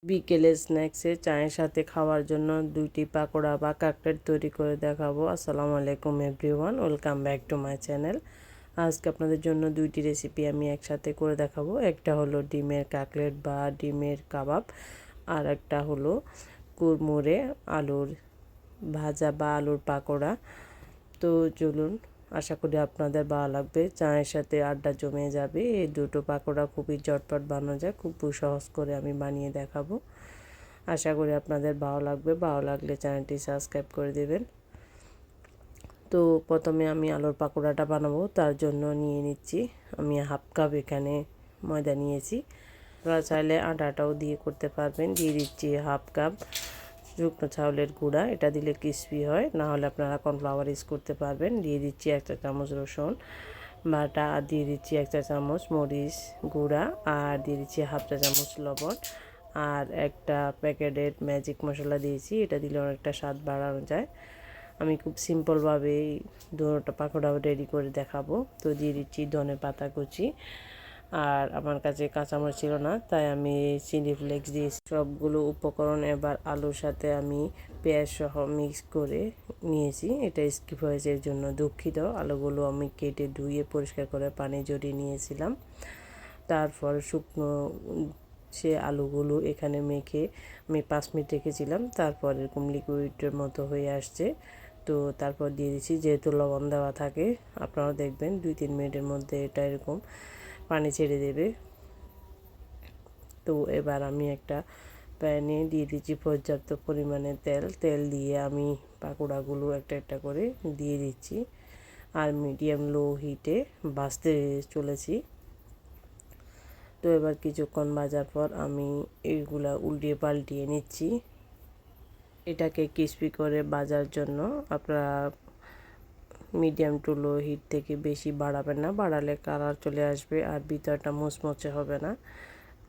বিকেলে স্ন্যাক্সে চায়ের সাথে খাওয়ার জন্য দুইটি পাকোড়া বা কাকলেট তৈরি করে দেখাবো। আসসালামু আলাইকুম everyone, welcome back to my channel. আজকে আপনাদের জন্য দুইটি রেসিপি আমি একসাথে করে দেখাবো। একটা হলো ডিমের কাকলেট বা ডিমের কাবাব, আর একটা হলো কুড়মুড়ে আলুর ভাজা বা আলুর পাকোড়া। তো চলুন, আশা করি আপনাদের ভালো লাগবে, চায়ের সাথে আড্ডা জমে যাবে। এই দুটো পাকোড়া খুবই ঝটপট বানানো যায়, খুব সহজ করে আমি বানিয়ে দেখাবো। আশা করি আপনাদের ভালো লাগবে, ভালো লাগলে চ্যানেলটি সাবস্ক্রাইব করে দেবেন। তো প্রথমে আমি আলুর পাকোড়াটা বানাবো, তার জন্য নিয়ে নিচ্ছি আমি হাফ কাপ এখানে ময়দা নিয়েছি। আপনারা চাইলে আটাটাও দিয়ে করতে পারবেন। দিয়ে দিচ্ছি হাফ কাপ শুকনো চাউলের গুঁড়া, এটা দিলে ক্রিসপি হয়, না হলে আপনারা কর্নফ্লাওয়ার ইউজ করতে পারবেন। দিয়ে দিচ্ছি 1 চা চামচ রসুন বাটা, আর দিয়ে দিচ্ছি 1 চা চামচ মরিচ গুঁড়া, আর দিয়ে দিচ্ছি হাফ চা চামচ লবণ, আর একটা প্যাকেটের ম্যাজিক মশলা দিয়েছি, এটা দিলে অনেকটা স্বাদ বাড়ানো যায়। আমি খুব সিম্পলভাবেই দুটো পাকোড়াও রেডি করে দেখাবো। তো দিয়ে দিচ্ছি ধনে পাতা কুচি, আর আমার কাছে কাঁচামরিচ ছিল না, তাই আমি চিলি ফ্লেক্স দিয়েছি। সবগুলো উপকরণ এবার আলুর সাথে আমি পেঁয়াজ সহ মিক্স করে নিয়েছি। এটা স্কিপ হয়েছে, এর জন্য দুঃখিত। আলুগুলো আমি কেটে ধুয়ে পরিষ্কার করে পানি জড়িয়ে নিয়েছিলাম। তারপর শুকনো সে আলুগুলো এখানে মেখে আমি 5 মিনিট রেখেছিলাম। তারপর এরকম লিকুইডের মতো হয়ে আসছে। তো তারপর দিয়ে দিচ্ছি, যেহেতু লবণ দেওয়া থাকে, আপনারা দেখবেন 2-3 মিনিটের মধ্যে এটা এরকম পানি ছেড়ে দেবে। তো এবার আমি একটা প্যানে দিয়ে দিচ্ছি পর্যাপ্ত পরিমাণে তেল দিয়ে আমি পাকোড়াগুলো একটা একটা করে দিয়ে দিচ্ছি, আর মিডিয়াম লো হিটে ভাজতে চলেছি। তো এবার কিছুক্ষণ ভাজার পর আমি এইগুলা উল্টিয়ে পাল্টিয়ে নিচ্ছি। এটাকে ক্রিস্পি করে ভাজার জন্য আপনারা মিডিয়াম টু লো হিট থেকে বেশি বাড়াবেন না, বাড়ালে কালার চলে আসবে আর ভিতরটা মুচমুচে হবে না।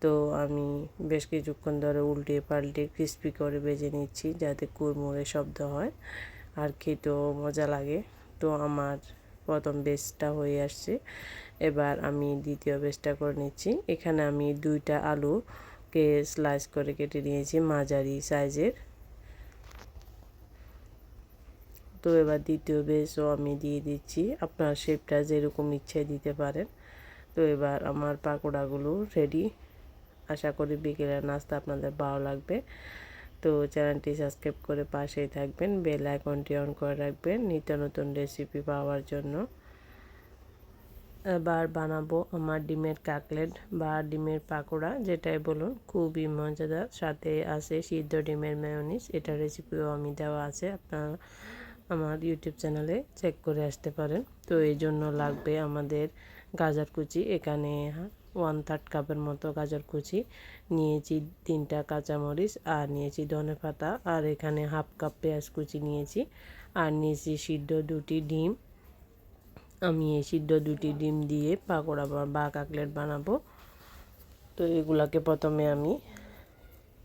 তো আমি বেশ কিছুক্ষণ ধরে উল্টিয়ে পাল্টিয়ে ক্রিস্পি করে ভেজে নিচ্ছি, যাতে কুড়মুড়ে শব্দ হয় আর খেতেও মজা লাগে। তো আমার প্রথম বেচটা হয়ে আসছে, এবার আমি দ্বিতীয় বেচটা করে নিচ্ছি। এখানে আমি 2টা আলুকে স্লাইস করে কেটে নিয়েছি মাঝারি সাইজের। তো এবার দ্বিতীয় বেচও আমি দিয়ে দিচ্ছি, আপনার শেপটা যেরকম ইচ্ছে দিতে পারেন। তো এবার আমার পাকোড়াগুলো রেডি। আশা করি বিকেলের নাস্তা আপনাদের ভালো লাগবে। তো চ্যানেলটি সাবস্ক্রাইব করে পাশেই থাকবেন, বেল আইকনটি অন করে রাখবেন নিত্য নতুন রেসিপি পাওয়ার জন্য। এবার বানাবো আমার ডিমের কাকলেট বা ডিমের পাকোড়া, যেটাই বলুন, খুবই মজাদার। সাথে আছে সিদ্ধ ডিমের মেয়োনিজ, এটা রেসিপিও আমি দেওয়া আছে, আপনারা আমার ইউটিউব চ্যানেলে চেক করে আসতে পারেন। তো এই জন্য লাগবে আমাদের গাজর কুচি, এখানে 1/3 কাপের মতো গাজর কুচি নিয়েছি, 3টা কাঁচামরিচ, আর নিয়েছি ধনেপাতা, আর এখানে হাফ কাপ পেঁয়াজ কুচি নিয়েছি, আর নিয়েছি সিদ্ধ 2টি ডিম। আমি এই সিদ্ধ 2টি ডিম দিয়ে পাকোড়া বা কাকলেট বানাবো। তো এগুলাকে প্রথমে আমি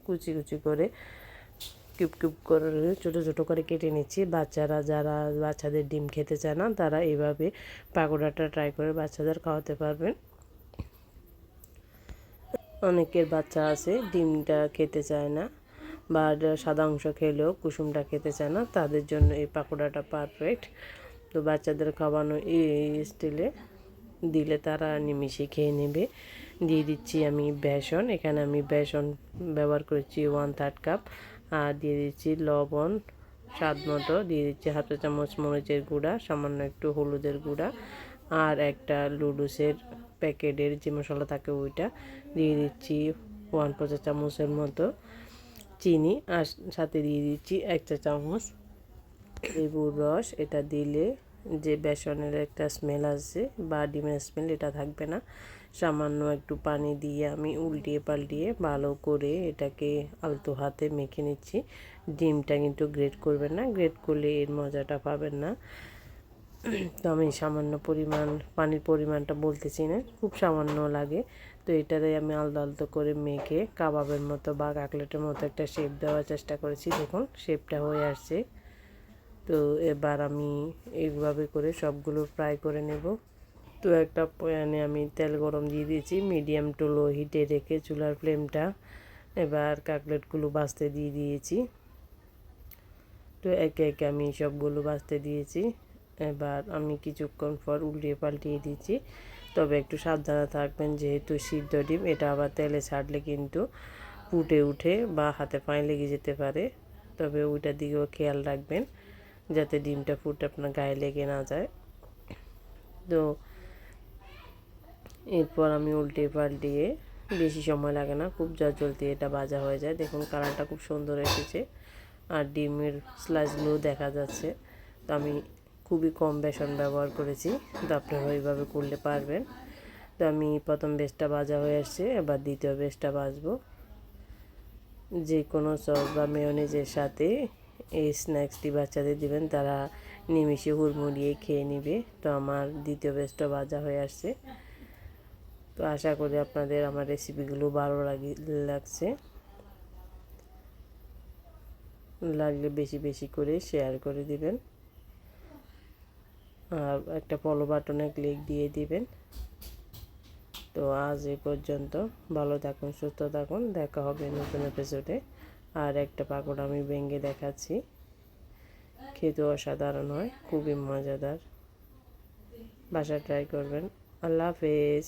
কুচি কুচি করে কিউব কিউব করে ছোটো ছোটো করে কেটে নিচ্ছি। যারা বাচ্চাদের ডিম খেতে চায় না, তারা এইভাবে পাকোড়াটা ট্রাই করে বাচ্চাদের খাওয়াতে পারবেন। অনেকের বাচ্চা আছে ডিমটা খেতে চায় না, বা সাদা অংশ খেলেও কুসুমটা খেতে চায় না, তাদের জন্য এই পাকোড়াটা পারফেক্ট। তো বাচ্চাদের খাওয়ানো এই স্টাইলে দিলে তারা নিমিষে খেয়ে নেবে। দিয়ে দিচ্ছি আমি বেসন, এখানে আমি বেসন ব্যবহার করেছি 1/3 কাপ, আর দিয়ে দিচ্ছি লবণ স্বাদ মতো, দিয়ে দিচ্ছি হাফ চা চামচ মরিচের গুঁড়া, সামান্য একটু হলুদের গুঁড়া, আর একটা লুডুসের প্যাকেটের যে মশলা থাকে ওইটা দিয়ে দিচ্ছি 1/4 চামচের মতো চিনি, আর সাথে দিয়ে দিচ্ছি 1 চা চামচ লেবুর রস। এটা দিলে যে বেসনের একটা স্মেল আসছে বা ডিমের স্মেল, এটা থাকবে না। সামান্য একটু পানি দিয়ে আমি উল্টিয়ে পাল্টিয়ে ভালো করে এটাকে আলতো হাতে মেখে নিচ্ছি। ডিমটা কিন্তু গ্রেট করবেন না, গ্রেট করলে এর মজাটা পাবেন না। তো আমি সামান্য পরিমাণ পানির পরিমাণটা বলতেছি না, খুব সামান্য লাগে। তো এটাতে আমি আলতো আলতো করে মেখে কাবাবের মতো বা কাকলেটের মতো একটা শেপ দেওয়ার চেষ্টা করেছি। দেখুন শেপটা হয়ে আসছে। তো এবার আমি এইভাবে করে সবগুলো ফ্রাই করে নেব। তো একটা প্যানে আমি তেল গরম দিয়ে দিয়েছি, মিডিয়াম টু লো হিটে রেখে চুলার ফ্লেমটা এবার কাটলেটগুলো ভাজতে দিয়ে দিয়েছি। তো একে একে আমি সবগুলো ভাজতে দিয়েছি। এবার আমি কিছুক্ষণ পর উল্টিয়ে পাল্টিয়ে দিচ্ছি। তবে একটু সাবধানে থাকবেন, যেহেতু সিদ্ধ ডিম, এটা আবার তেলে ছাড়লে কিন্তু ফুটে উঠে বা হাতে পায়ে লেগে যেতে পারে। তবে ওইটার দিকেও খেয়াল রাখবেন যাতে ডিমটা ফুটে আপনার গায়ে লেগে না যায়। তো এরপর আমি উল্টে পাল্টিয়ে, বেশি সময় লাগে না, খুব জলদি এটা ভাজা হয়ে যায়। দেখুন কালারটা খুব সুন্দর এসেছে আর ডিমের স্লাইসগুলো দেখা যাচ্ছে। তো আমি খুবই কম বেসন ব্যবহার করেছি, তো আপনারা ওইভাবে করলে পারবেন। তো আমি প্রথম বেসটা ভাজা হয়ে আসছে, এবার দ্বিতীয় বেসটা ভাজবো। যে কোনো সস বা মেয়োনিজের সাথে এই স্ন্যাক্সটি বাচ্চাদের দিবেন, তারা নিমিষে হুড়মুড়িয়ে খেয়ে নেবে। তো আমার দ্বিতীয় বেসটা ভাজা হয়ে আসছে। তো আশা করি আপনাদের আমার রেসিপিগুলো ভালো লাগছে। লাগলে বেশি বেশি করে শেয়ার করে দিবেন আর একটা ফলো বাটনে ক্লিক দিয়ে দিবেন। তো আজ এই পর্যন্ত, ভালো থাকুন, সুস্থ থাকুন, দেখা হবে নতুন এপিসোডে। আর একটা পাকোড়া আমি ভেঙে দেখাচ্ছি, খেতে অসাধারণ হয়, খুবই মজাদার। বাসায় ট্রাই করবেন। আল্লাহ হাফেজ।